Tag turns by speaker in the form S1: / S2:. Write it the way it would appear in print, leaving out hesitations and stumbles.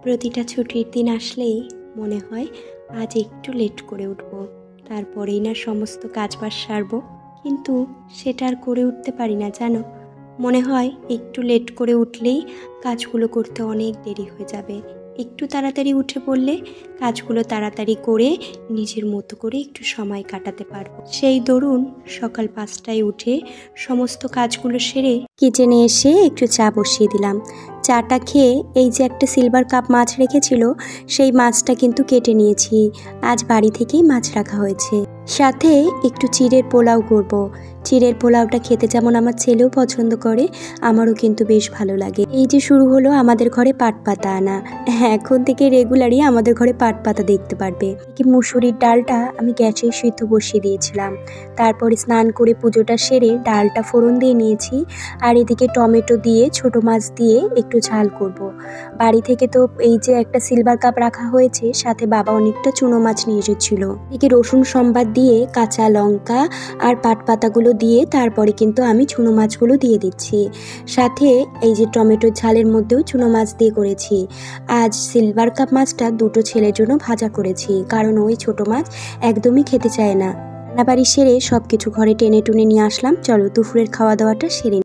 S1: প্রতিটা ছুটির দিন আসলেই মনে হয় আজ একটু লেট করে উঠব, তারপরেই না সমস্ত কাজবাজ সারব। কিন্তু সেটা আর করে উঠতে পারি না জানো। মনে হয় একটু লেট করে উঠলেই কাজগুলো করতে অনেক দেরি হয়ে যাবে। একটু তাড়াতাড়ি উঠে পড়লে কাজগুলো তাড়াতাড়ি করে নিজের মতো করে একটু সময় কাটাতে পারবো। সেই দরুন সকাল 5টায় উঠে সমস্ত কাজগুলো সেরে কিচেনে এসে একটু চা বসিয়ে দিলাম। চাটা খেয়ে এই যে একটা সিলভার কাপ মাছ রেখেছিল, সেই মাছটা কিন্তু কেটে নিয়েছি। আজ বাড়ি থেকেই মাছ রাখা হয়েছে। সাথে একটু চিড়ের পোলাও করব। চিড়ের পোলাওটা খেতে যেমন আমার ছেলেও পছন্দ করে, আমারও কিন্তু বেশ ভালো লাগে। এই যে শুরু হলো আমাদের ঘরে পাট পাতা আনা। এখন থেকে রেগুলারই আমাদের ঘরে পাট পাতা দেখতে পারবে। মুসুরির ডালটা আমি গ্যাসে সিদ্ধ বসিয়ে দিয়েছিলাম। তারপরে স্নান করে পুজোটা সেরে ডালটা ফোড়ন দিয়ে নিয়েছি। আর এদিকে টমেটো দিয়ে ছোট মাছ দিয়ে একটু ঝাল করব। বাড়ি থেকে তো এই যে একটা সিলভার কাপ রাখা হয়েছে, সাথে বাবা অনেকটা চুনো মাছ নিয়ে এসেছিল। এদিকে রসুন সম্বাদ দিয়ে কাঁচা লঙ্কা আর পাট পাতাগুলো দিয়ে তারপরে কিন্তু আমি চুনো মাছগুলো দিয়ে দিচ্ছি। সাথে এই যে টমেটোর ঝালের মধ্যেও চুনো মাছ দিয়ে করেছি। আজ সিলভার কাপ মাছটা দুটো ছেলের জন্য ভাজা করেছি, কারণ ওই ছোট মাছ একদমই খেতে চায় না। রান্নাবাড়ি সেরে সব কিছু ঘরে টেনে টুনে নিয়ে আসলাম। চলো দুপুরের খাওয়া দাওয়াটা সেরে